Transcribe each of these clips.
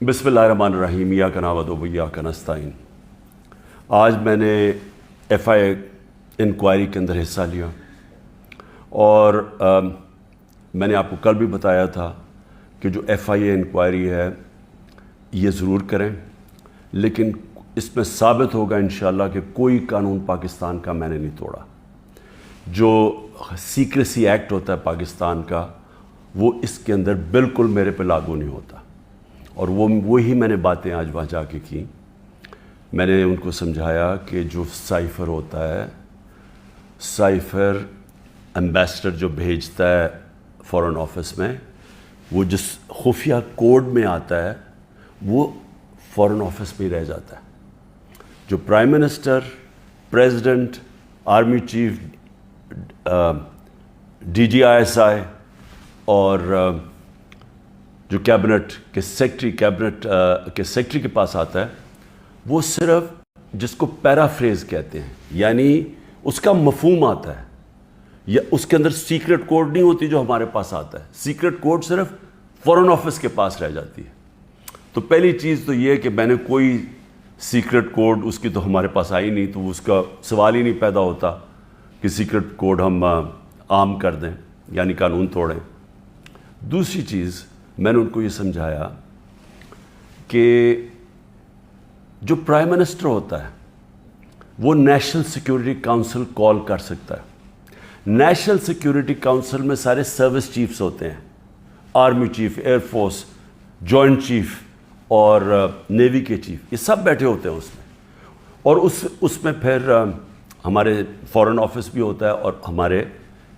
بسم اللہ الرحمن الرحیم ایاک نعبد و ایاک نستعین۔ آج میں نے ایف آئی انکوائری کے اندر حصہ لیا اور میں نے آپ کو کل بھی بتایا تھا کہ جو ایف آئی انکوائری ہے یہ ضرور کریں، لیکن اس میں ثابت ہوگا انشاءاللہ کہ کوئی قانون پاکستان کا میں نے نہیں توڑا۔ جو سیکریسی ایکٹ ہوتا ہے پاکستان کا وہ اس کے اندر بالکل میرے پہ لاگو نہیں ہوتا، اور وہی میں نے باتیں آج وہاں جا کے کی۔ میں نے ان کو سمجھایا کہ جو سائفر ہوتا ہے، سائفر ایمبیسڈر جو بھیجتا ہے فارن آفس میں، وہ جس خفیہ کوڈ میں آتا ہے وہ فارن آفس میں ہی رہ جاتا ہے۔ جو prime minister, president, army chief, D G I S I اور جو کیبنٹ کے سیکٹری کے پاس آتا ہے، وہ صرف جس کو پیرافریز کہتے ہیں، یعنی اس کا مفہوم آتا ہے، یا اس کے اندر سیکرٹ کوڈ نہیں ہوتی جو ہمارے پاس آتا ہے۔ سیکرٹ کوڈ صرف فارن آفس کے پاس رہ جاتی ہے۔ تو پہلی چیز تو یہ کہ میں نے کوئی سیکرٹ کوڈ اس کی تو ہمارے پاس آئی نہیں، تو اس کا سوال ہی نہیں پیدا ہوتا کہ سیکرٹ کوڈ ہم عام کر دیں، یعنی قانون توڑیں۔ دوسری چیز میں نے ان کو یہ سمجھایا کہ جو پرائم منسٹر ہوتا ہے وہ نیشنل سیکیورٹی کاؤنسل کال کر سکتا ہے۔ نیشنل سیکیورٹی کاؤنسل میں سارے سروس چیفز ہوتے ہیں، army chief, air force, joint chief اور نیوی کے چیف، یہ سب بیٹھے ہوتے ہیں اس میں، اور اس میں پھر ہمارے فارن آفس بھی ہوتا ہے اور ہمارے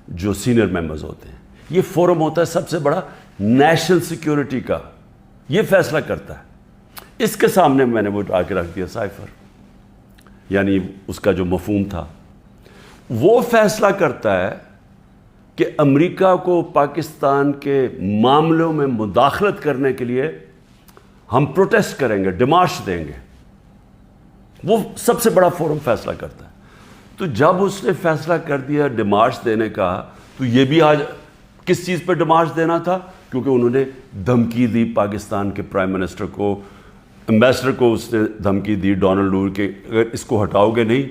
جو سینئر ممبرز ہوتے ہیں۔ یہ فورم ہوتا ہے سب سے بڑا نیشنل سیکیورٹی کا، یہ فیصلہ کرتا ہے۔ اس کے سامنے میں نے وہ آ کے رکھ دیا سائفر، یعنی اس کا جو مفہوم تھا، وہ فیصلہ کرتا ہے کہ امریکہ کو پاکستان کے معاملوں میں مداخلت کرنے کے لیے ہم پروٹیسٹ کریں گے، ڈیمارش دیں گے۔ وہ سب سے بڑا فورم فیصلہ کرتا ہے۔ تو جب اس نے فیصلہ کر دیا ڈیمارش دینے کا، تو یہ بھی آج کس چیز پہ ڈیمارش دینا تھا؟ کیونکہ انہوں نے دھمکی دی پاکستان کے پرائم منسٹر کو، ایمبیسڈر کو اس نے دھمکی دی ڈونلڈ نور کہ اگر اس کو ہٹاؤ گے نہیں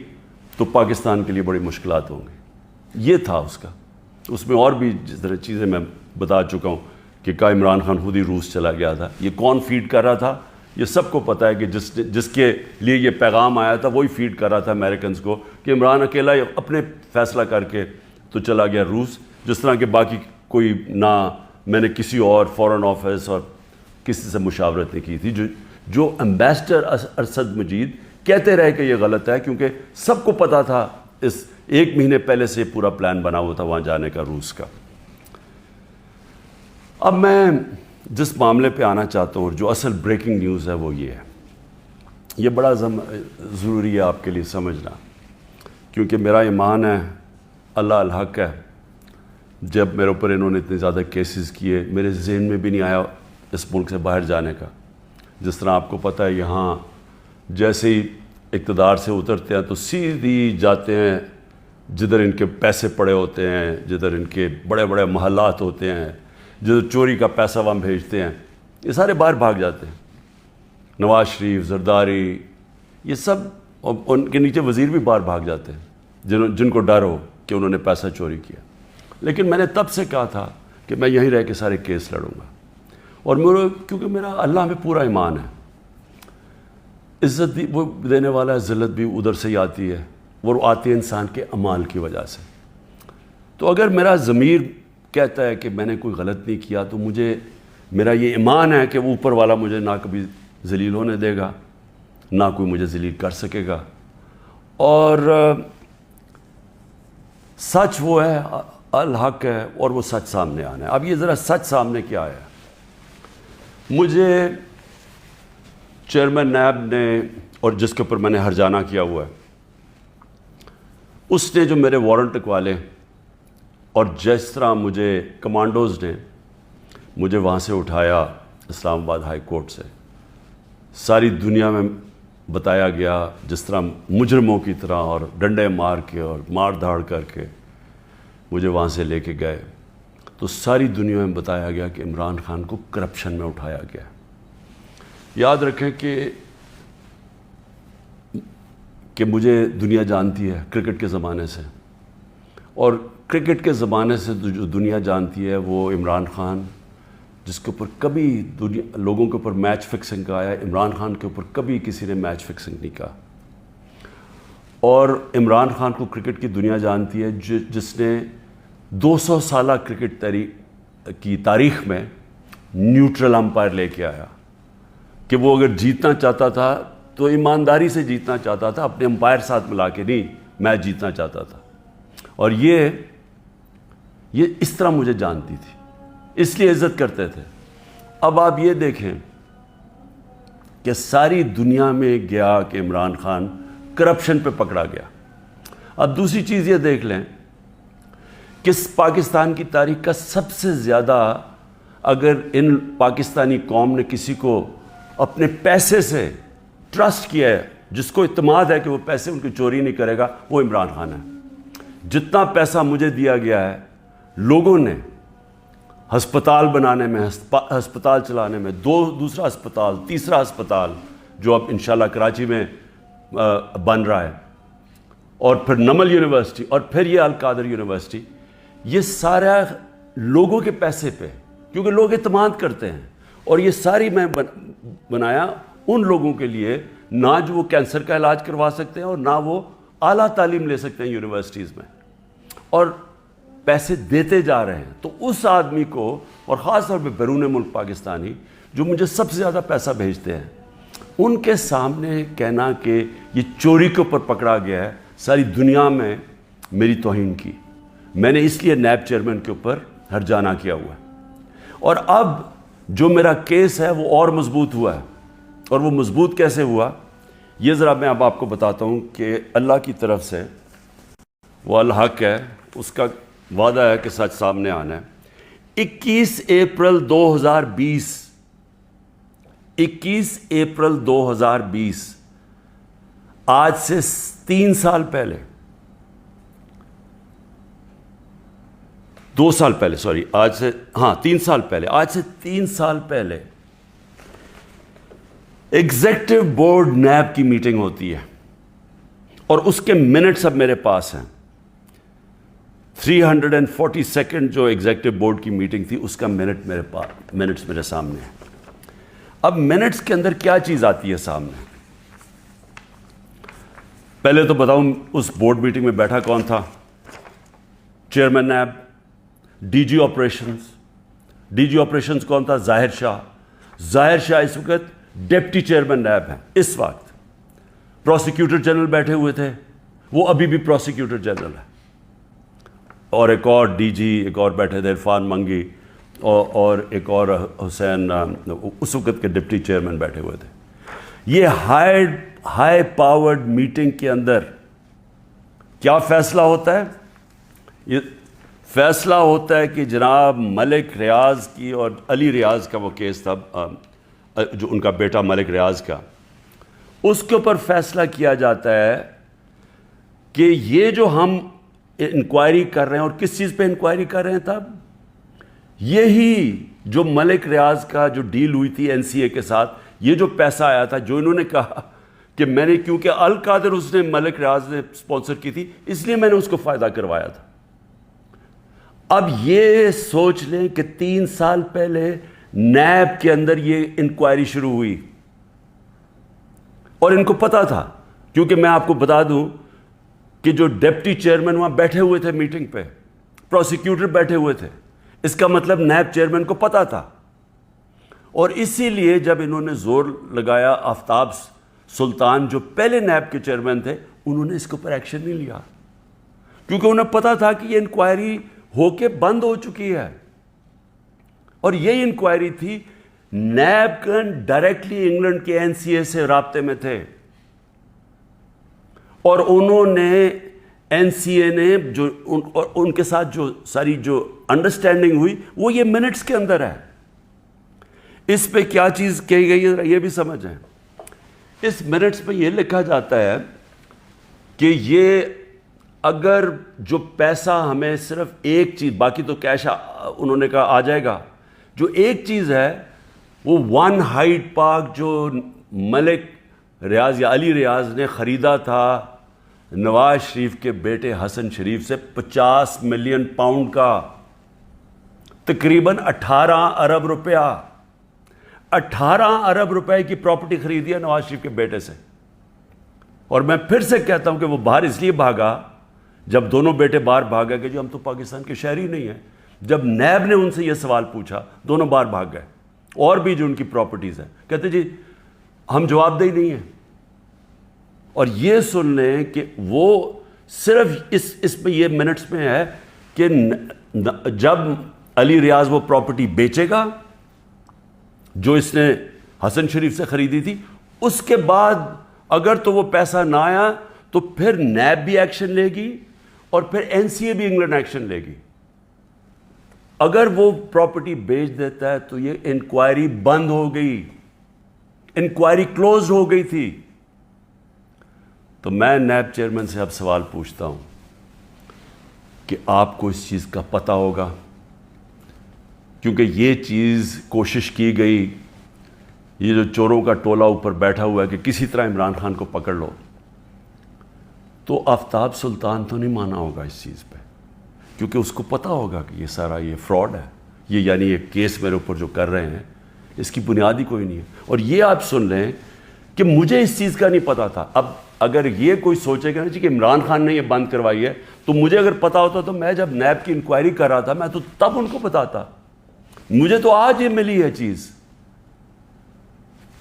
تو پاکستان کے لیے بڑی مشکلات ہوں گی۔ یہ تھا اس کا۔ اس میں اور بھی جس طرح چیزیں میں بتا چکا ہوں کہ عمران خان خود ہی روس چلا گیا تھا، یہ کون فیڈ کر رہا تھا یہ سب کو پتہ ہے کہ جس کے لیے یہ پیغام آیا تھا وہی فیڈ کر رہا تھا امریکنز کو کہ عمران اکیلا اپنے فیصلہ کر کے تو چلا گیا روس، جس طرح کہ باقی کوئی نہ میں نے کسی اور فارن آفس اور کسی سے مشاورت نہیں کی تھی۔ جو ایمبیسڈر ارشد مجید کہتے رہے کہ یہ غلط ہے، کیونکہ سب کو پتہ تھا، اس 1 مہینے پہلے سے پورا پلان بنا ہوا تھا وہاں جانے کا روس کا۔ اب میں جس معاملے پہ آنا چاہتا ہوں اور جو اصل بریکنگ نیوز ہے وہ یہ ہے، یہ بڑا ضروری ہے آپ کے لیے سمجھنا، کیونکہ میرا ایمان ہے اللہ الحق ہے، جب میرے اوپر انہوں نے اتنے زیادہ کیسز کیے میرے ذہن میں بھی نہیں آیا اس ملک سے باہر جانے کا۔ جس طرح آپ کو پتہ ہے یہاں جیسے ہی اقتدار سے اترتے ہیں تو سیدھی جاتے ہیں جدھر ان کے پیسے پڑے ہوتے ہیں، جدھر ان کے بڑے بڑے محلات ہوتے ہیں، جدھر چوری کا پیسہ وہاں بھیجتے ہیں، یہ سارے باہر بھاگ جاتے ہیں۔ نواز شریف، زرداری، یہ سب، اور ان کے نیچے وزیر بھی باہر بھاگ جاتے ہیں جن کو ڈر ہو کہ انہوں نے پیسہ چوری کیا۔ لیکن میں نے تب سے کہا تھا کہ میں یہیں رہ کے سارے کیس لڑوں گا، اور کیونکہ میرا اللہ میں پورا ایمان ہے، عزت بھی وہ دینے والا ہے، ذلت بھی ادھر سے ہی آتی ہے، وہ آتی ہے انسان کے اعمال کی وجہ سے۔ تو اگر میرا ضمیر کہتا ہے کہ میں نے کوئی غلط نہیں کیا تو میرا یہ ایمان ہے کہ وہ اوپر والا مجھے نہ کبھی ذلیل ہونے دے گا، نہ کوئی مجھے ذلیل کر سکے گا، اور سچ وہ ہے، الحق ہے، اور وہ سچ سامنے آنا ہے۔ اب یہ ذرا سچ سامنے کیا آیا؟ مجھے چیئرمین نیب نے، اور جس کے اوپر میں نے ہرجانہ کیا ہوا ہے، اس نے جو میرے وارنٹ لکھوالے، اور جس طرح مجھے کمانڈوز نے مجھے وہاں سے اٹھایا اسلام آباد ہائی کورٹ سے، ساری دنیا میں بتایا گیا جس طرح مجرموں کی طرح، اور ڈنڈے مار کے اور مار دھاڑ کر کے مجھے وہاں سے لے کے گئے، تو ساری دنیا میں بتایا گیا کہ عمران خان کو کرپشن میں اٹھایا گیا۔ یاد رکھیں کہ مجھے دنیا جانتی ہے کرکٹ کے زمانے سے، اور کرکٹ کے زمانے سے جو دنیا جانتی ہے وہ عمران خان، جس کے اوپر کبھی لوگوں کے اوپر میچ فکسنگ کا آیا، عمران خان کے اوپر کبھی کسی نے میچ فکسنگ نہیں کہا. اور عمران خان کو کرکٹ کی دنیا جانتی ہے، جس نے 200 سالہ کرکٹ کی تاریخ میں نیوٹرل امپائر لے کے آیا، کہ وہ اگر جیتنا چاہتا تھا تو ایمانداری سے جیتنا چاہتا تھا، اپنے امپائر ساتھ ملا کے نہیں میچ جیتنا چاہتا تھا. اور یہ اس طرح مجھے جانتی تھی، اس لیے عزت کرتے تھے. اب آپ یہ دیکھیں کہ ساری دنیا میں گیا کہ عمران خان کرپشن پہ پکڑا گیا. اب دوسری چیز یہ دیکھ لیں کہ پاکستان کی تاریخ کا سب سے زیادہ اگر ان پاکستانی قوم نے کسی کو اپنے پیسے سے ٹرسٹ کیا ہے، جس کو اعتماد ہے کہ وہ پیسے ان کی چوری نہیں کرے گا، وہ عمران خان ہے. جتنا پیسہ مجھے دیا گیا ہے لوگوں نے ہسپتال بنانے میں، ہسپتال چلانے میں، دوسرا ہسپتال، تیسرا ہسپتال جو اب انشاءاللہ کراچی میں بن رہا ہے، اور پھر نمل یونیورسٹی، اور پھر یہ القادر یونیورسٹی، یہ سارا لوگوں کے پیسے پہ، کیونکہ لوگ اعتماد کرتے ہیں. اور یہ ساری میں بنایا ان لوگوں کے لیے نہ جو وہ کینسر کا علاج کروا سکتے ہیں اور نہ وہ اعلیٰ تعلیم لے سکتے ہیں یونیورسٹیز میں، اور پیسے دیتے جا رہے ہیں. تو اس آدمی کو، اور خاص طور پہ بیرون ملک پاکستانی جو مجھے سب سے زیادہ پیسہ بھیجتے ہیں، ان کے سامنے کہنا کہ یہ چوری کے اوپر پکڑا گیا ہے، ساری دنیا میں میری توہین کی. میں نے اس لیے نیب چیئرمین کے اوپر ہرجانہ کیا ہوا ہے. اور اب جو میرا کیس ہے وہ اور مضبوط ہوا ہے. اور وہ مضبوط کیسے ہوا یہ ذرا میں اب آپ کو بتاتا ہوں کہ اللہ کی طرف سے وہ الحق ہے، اس کا وعدہ ہے کہ سچ سامنے آنا ہے. 21 اپریل 2020 آج سے 3 سال پہلے، 2 سال پہلے، سوری، آج سے 3 سال پہلے ایگزیکٹو بورڈ نیب کی میٹنگ ہوتی ہے، اور اس کے منٹس اب میرے پاس ہیں. 342 جو ایگزیکٹو بورڈ کی میٹنگ تھی، اس کا منٹس میرے سامنے ہیں. اب منٹس کے اندر کیا چیز آتی ہے سامنے؟ پہلے تو بتاؤں اس بورڈ میٹنگ میں بیٹھا کون تھا؟ Chairman NAB, D G operations کون تھا؟ ظاہر شاہ اس وقت ڈپٹی چیئرمین نیب ہیں. اس وقت پروسیکیوٹر جنرل بیٹھے ہوئے تھے، وہ ابھی بھی پروسیکیوٹر جنرل ہے. اور ایک اور ڈی جی ایک اور بیٹھے تھے، عرفان منگی، اور ایک اور حسین، اس وقت کے ڈپٹی چیئرمین بیٹھے ہوئے تھے. یہ ہائی پاورڈ میٹنگ کے اندر کیا فیصلہ ہوتا ہے؟ یہ فیصلہ ہوتا ہے کہ جناب ملک ریاض کی، اور علی ریاض کا وہ کیس تھا، جو ان کا بیٹا ملک ریاض کا، اس کے اوپر فیصلہ کیا جاتا ہے کہ یہ جو ہم انکوائری کر رہے ہیں، اور کس چیز پہ انکوائری کر رہے ہیں تب؟ یہی جو ملک ریاض کا جو ڈیل ہوئی تھی این سی اے کے ساتھ، یہ جو پیسہ آیا تھا، جو انہوں نے کہا کہ میں نے، کیونکہ القادر اس نے ملک ریاض نے سپانسر کی تھی، اس لیے میں نے اس کو فائدہ کروایا تھا. اب یہ سوچ لیں کہ 3 سال پہلے نیب کے اندر یہ انکوائری شروع ہوئی، اور ان کو پتا تھا، کیونکہ میں آپ کو بتا دوں کہ جو ڈپٹی چیئرمین وہاں بیٹھے ہوئے تھے میٹنگ پہ، پروسیکیوٹر بیٹھے ہوئے تھے، اس کا مطلب نیب چیئرمین کو پتا تھا. اور اسی لیے جب انہوں نے زور لگایا، آفتاب سلطان جو پہلے نیب کے چیئرمین تھے، انہوں نے اس کے اوپر ایکشن نہیں لیا، کیونکہ انہیں پتا تھا کہ یہ انکوائری ہو کے بند ہو چکی ہے. اور یہ انکوائری تھی، نیب کن ڈائریکٹلی انگلینڈ کے این سی اے سے رابطے میں تھے، اور انہوں نے این سی اے نے جو ان کے ساتھ جو ساری جو انڈرسٹینڈنگ ہوئی، وہ یہ منٹس کے اندر ہے. اس پہ کیا چیز کہی گئی ہے یہ بھی سمجھیں. اس منٹس پہ یہ لکھا جاتا ہے کہ یہ اگر جو پیسہ ہمیں صرف ایک چیز، باقی تو کیش انہوں نے کہا آ جائے گا، جو ایک چیز ہے وہ ون ہائٹ پارک جو ملک ریاض یا علی ریاض نے خریدا تھا نواز شریف کے بیٹے حسن شریف سے 50 ملین پاؤنڈ کا، تقریباً 18 ارب روپیہ، 18 ارب روپے کی پراپرٹی خریدی ہے نواز شریف کے بیٹے سے. اور میں پھر سے کہتا ہوں کہ وہ باہر اس لیے بھاگا، جب دونوں بیٹے باہر بھاگ گئے کہ جو ہم تو پاکستان کے شہری نہیں ہیں. جب نیب نے ان سے یہ سوال پوچھا دونوں باہر بھاگ گئے. اور بھی جو ان کی پراپرٹیز ہیں کہتے جی ہم جواب دہی نہیں ہیں. اور یہ سن لیں کہ وہ صرف اس میں یہ منٹس میں ہے کہ جب علی ریاض وہ پراپرٹی بیچے گا جو اس نے حسن شریف سے خریدی تھی، اس کے بعد اگر تو وہ پیسہ نہ آیا تو پھر نیب بھی ایکشن لے گی اور پھر این سی اے بھی انگلینڈ ایکشن لے گی. اگر وہ پراپرٹی بیچ دیتا ہے تو یہ انکوائری بند ہو گئی، انکوائری کلوز ہو گئی تھی. تو میں نیب چیئرمین سے اب سوال پوچھتا ہوں کہ آپ کو اس چیز کا پتہ ہوگا، کیونکہ یہ چیز کوشش کی گئی، یہ جو چوروں کا ٹولہ اوپر بیٹھا ہوا ہے کہ کسی طرح عمران خان کو پکڑ لو، تو آفتاب سلطان تو نہیں مانا ہوگا اس چیز پہ، کیونکہ اس کو پتہ ہوگا کہ یہ سارا یہ فراڈ ہے، یہ یعنی یہ کیس میرے اوپر جو کر رہے ہیں اس کی بنیاد ہی کوئی نہیں ہے. اور یہ آپ سن لیں کہ مجھے اس چیز کا نہیں پتہ تھا. اب اگر یہ کوئی سوچے گا کہ عمران خان نے یہ بند کروائی ہے تو مجھے اگر پتہ ہوتا تو میں جب نیب کی انکوائری کر رہا تھا میں تو تب ان کو بتاتا. مجھے تو آج یہ ملی ہے چیز.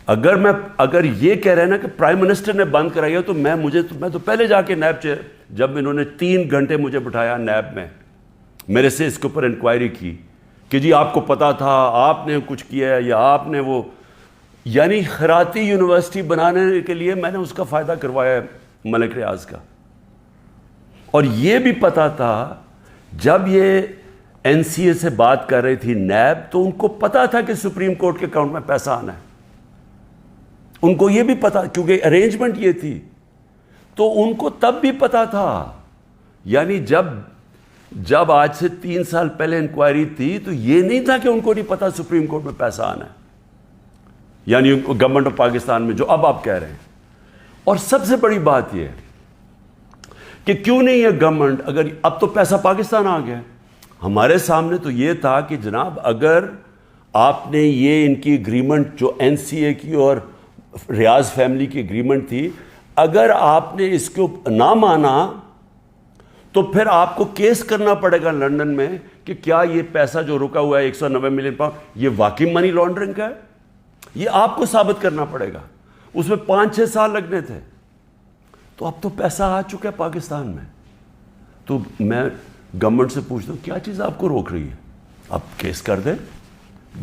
اگر یہ کہہ رہے ہیں نا کہ پرائم منسٹر نے بند کرائی ہے تو میں تو پہلے جا کے نیب جب انہوں نے 3 گھنٹے مجھے بٹھایا نیب میں، میرے سے اس کے اوپر انکوائری کی کہ جی آپ کو پتا تھا، آپ نے کچھ کیا ہے یا آپ نے وہ، یعنی خیراتی یونیورسٹی بنانے کے لیے میں نے اس کا فائدہ کروایا ہے ملک ریاض کا. اور یہ بھی پتا تھا جب یہ این سی اے سے بات کر رہی تھی نیب تو ان کو پتا تھا کہ سپریم کورٹ کے اکاؤنٹ میں پیسہ آنا ہے. ان کو یہ بھی پتا، کیونکہ ارینجمنٹ یہ تھی تو ان کو تب بھی پتا تھا. یعنی جب آج سے 3 سال پہلے انکوائری تھی تو یہ نہیں تھا کہ ان کو نہیں پتا سپریم کورٹ میں پیسہ آنا ہے، یعنی گورنمنٹ آف پاکستان میں جو اب آپ کہہ رہے ہیں. اور سب سے بڑی بات یہ ہے کہ کیوں نہیں ہے گورنمنٹ، اگر اب تو پیسہ پاکستان آ گیا، ہمارے سامنے تو یہ تھا کہ جناب اگر آپ نے یہ ان کی اگریمنٹ جو این سی اے کی اور ریاض فیملی کی اگریمنٹ تھی، اگر آپ نے اس کو نہ مانا تو پھر آپ کو کیس کرنا پڑے گا لندن میں کہ کیا یہ پیسہ جو رکا ہوا ہے 190 ملین پاؤنڈ یہ واقعی منی لانڈرنگ کا ہے. یہ آپ کو ثابت کرنا پڑے گا. اس میں 5-6 سال لگنے تھے. تو اب تو پیسہ آ چکا ہے پاکستان میں. تو میں گورنمنٹ سے پوچھتا ہوں کیا چیز آپ کو روک رہی ہے؟ آپ کیس کر دیں،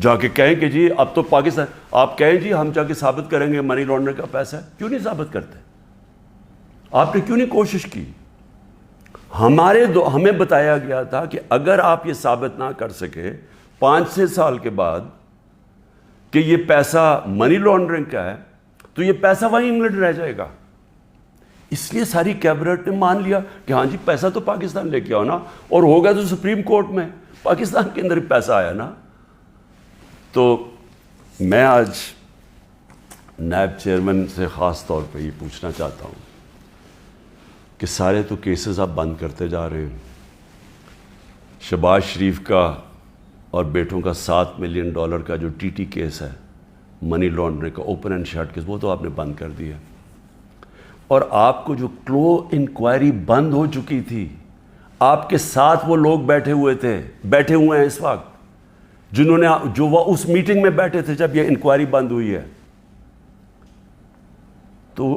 جا کے کہیں کہ جی اب تو پاکستان، آپ کہیں جی ہم جا کے ثابت کریں گے منی لانڈرنگ کا پیسہ ہے. کیوں نہیں ثابت کرتے؟ آپ نے کیوں نہیں کوشش کی؟ ہمیں بتایا گیا تھا کہ اگر آپ یہ ثابت نہ کر سکے 5-6 سال کے بعد کہ یہ پیسہ منی لانڈرنگ کا ہے تو یہ پیسہ وہیں انگلینڈ رہ جائے گا. اس لیے ساری کیبنٹ نے مان لیا کہ ہاں جی پیسہ تو پاکستان لے کے آؤ نا، اور ہوگا تو سپریم کورٹ میں پاکستان کے اندر ہی پیسہ آیا نا. تو میں آج نیب چیئرمین سے خاص طور پہ یہ پوچھنا چاہتا ہوں کہ سارے تو کیسز آپ بند کرتے جا رہے ہیں. شہباز شریف کا اور بیٹوں کا $7 ملین کا جو ٹی ٹی کیس ہے منی لانڈرنگ کا اوپن اینڈ شٹ کیس، وہ تو آپ نے بند کر دیا. اور آپ کو جو کلو انکوائری بند ہو چکی تھی، آپ کے ساتھ وہ لوگ بیٹھے ہوئے ہیں اس وقت جنہوں نے جو وہ اس میٹنگ میں بیٹھے تھے جب یہ انکوائری بند ہوئی ہے. تو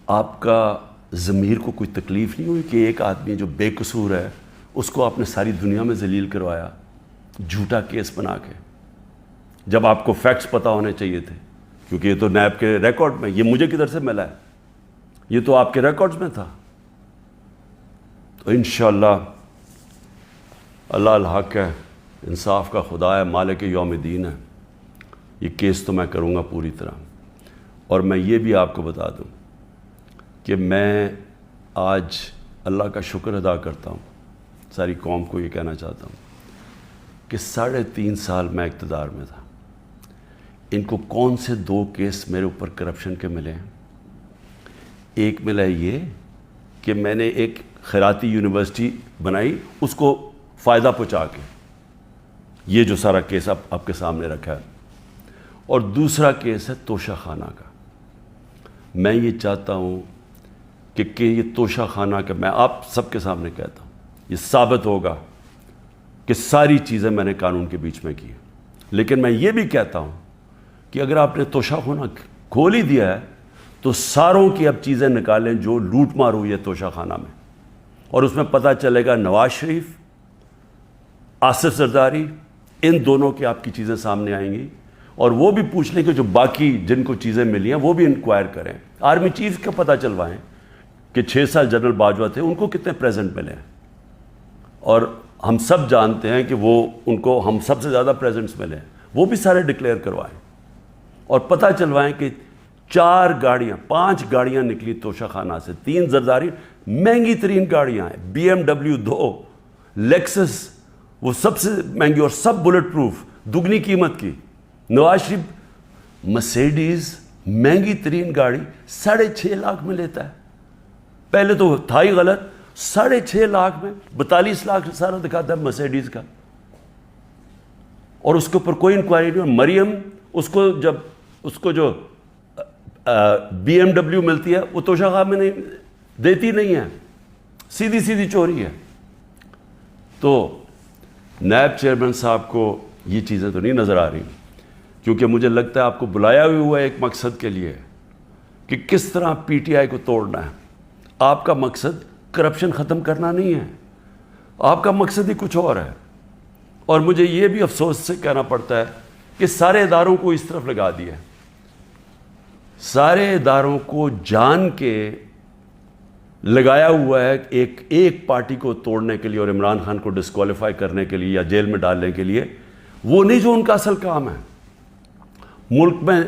آپ کا ضمیر کو کوئی تکلیف نہیں ہوئی کہ ایک آدمی جو بے قصور ہے اس کو آپ نے ساری دنیا میں ذلیل کروایا جھوٹا کیس بنا کے، جب آپ کو فیکٹس پتہ ہونے چاہیے تھے؟ کیونکہ یہ تو نیب کے ریکارڈ میں، یہ مجھے کدھر سے ملا ہے، یہ تو آپ کے ریکارڈز میں تھا. تو انشاءاللہ اللہ الحق ہے، انصاف کا خدا ہے، مالک یوم الدین ہے. یہ کیس تو میں کروں گا پوری طرح. اور میں یہ بھی آپ کو بتا دوں کہ میں آج اللہ کا شکر ادا کرتا ہوں، ساری قوم کو یہ کہنا چاہتا ہوں کہ 3.5 سال میں اقتدار میں تھا. ان کو کون سے 2 کیس میرے اوپر کرپشن کے ملے ہیں؟ ایک ملا یہ کہ میں نے ایک خیراتی یونیورسٹی بنائی اس کو فائدہ پہنچا کے، یہ جو سارا کیس آپ کے سامنے رکھا ہے، اور دوسرا کیس ہے توشہ خانہ کا۔ میں یہ چاہتا ہوں کہ یہ توشہ خانہ کا، میں آپ سب کے سامنے کہتا ہوں، یہ ثابت ہوگا کہ ساری چیزیں میں نے قانون کے بیچ میں کی ہیں، لیکن میں یہ بھی کہتا ہوں کہ اگر آپ نے توشہ خانہ کھول ہی دیا ہے تو ساروں کی اب چیزیں نکالیں جو لوٹ مار ہوئی ہے توشہ خانہ میں، اور اس میں پتہ چلے گا نواز شریف، آصف زرداری، ان دونوں کی آپ کی چیزیں سامنے آئیں گی، اور وہ بھی پوچھ لیں کہ جو باقی جن کو چیزیں ملی ہیں وہ بھی انکوائر کریں، آرمی چیف کا پتہ چلوائیں کہ 6 سال جنرل باجوہ تھے، ان کو کتنے پریزنٹ ملے ہیں، اور ہم سب جانتے ہیں کہ وہ ان کو ہم سب سے زیادہ پریزنٹس ملے ہیں، وہ بھی سارے ڈکلیئر کروائیں، اور پتہ چلوائیں کہ 4 گاڑیاں 5 گاڑیاں نکلی توشہ خانہ سے، 3 زرداری، مہنگی ترین گاڑیاں ہیں، BMW 2، لیکسس وہ سب سے مہنگی اور سب بلٹ پروف، دگنی قیمت کی، نواز شریف مرسیڈیز مہنگی ترین گاڑی 6.5 لاکھ میں لیتا ہے، پہلے تو تھا ہی غلط، 6.5 لاکھ میں 42 لاکھ سارا دکھاتا ہے مرسیڈیز کا، اور اس کے اوپر کوئی انکوائری نہیں۔ مریم اس کو جو BMW ملتی ہے وہ توشہ خانہ میں نہیں دیتی نہیں ہے، سیدھی چوری ہے۔ تو نیب چیئرمین صاحب کو یہ چیزیں تو نہیں نظر آ رہی، کیونکہ مجھے لگتا ہے آپ کو بلایا بھی ہوا ہے ایک مقصد کے لیے کہ کس طرح PTI کو توڑنا ہے۔ آپ کا مقصد کرپشن ختم کرنا نہیں ہے، آپ کا مقصد ہی کچھ اور ہے، اور مجھے یہ بھی افسوس سے کہنا پڑتا ہے کہ سارے اداروں کو اس طرف لگا دیا ہے، سارے اداروں کو جان کے لگایا ہوا ہے ایک پارٹی کو توڑنے کے لیے اور عمران خان کو ڈسکوالیفائی کرنے کے لیے یا جیل میں ڈالنے کے لیے، وہ نہیں جو ان کا اصل کام ہے۔ ملک میں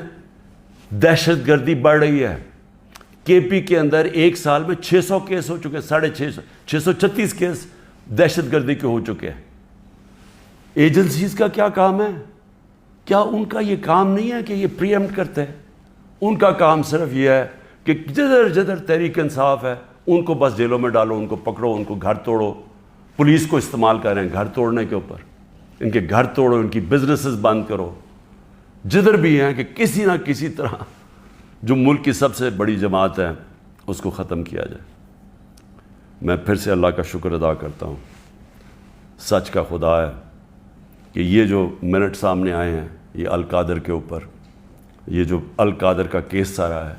دہشت گردی بڑھ رہی ہے، KP کے اندر ایک سال میں 600 کیس ہو چکے، 636 کیس دہشت گردی کے ہو چکے ہیں۔ ایجنسیز کا کیا کام ہے؟ کیا ان کا یہ کام نہیں ہے کہ یہ پری ایمپٹ کرتے ہیں؟ ان کا کام صرف یہ ہے کہ جدھر تحریک انصاف ہے ان کو بس جیلوں میں ڈالو، ان کو پکڑو، ان کو گھر توڑو، پولیس کو استعمال کر رہے ہیں گھر توڑنے کے اوپر، ان کے گھر توڑو، ان کی بزنسز بند کرو، جدھر بھی ہیں کہ کسی نہ کسی طرح جو ملک کی سب سے بڑی جماعت ہے اس کو ختم کیا جائے۔ میں پھر سے اللہ کا شکر ادا کرتا ہوں، سچ کا خدا ہے کہ یہ جو منٹ سامنے آئے ہیں یہ القادر کے اوپر، یہ جو القادر کا کیس سارا ہے،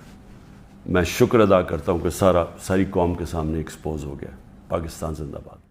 میں شکر ادا کرتا ہوں کہ ساری قوم کے سامنے ایکسپوز ہو گیا۔ پاکستان زندہ باد۔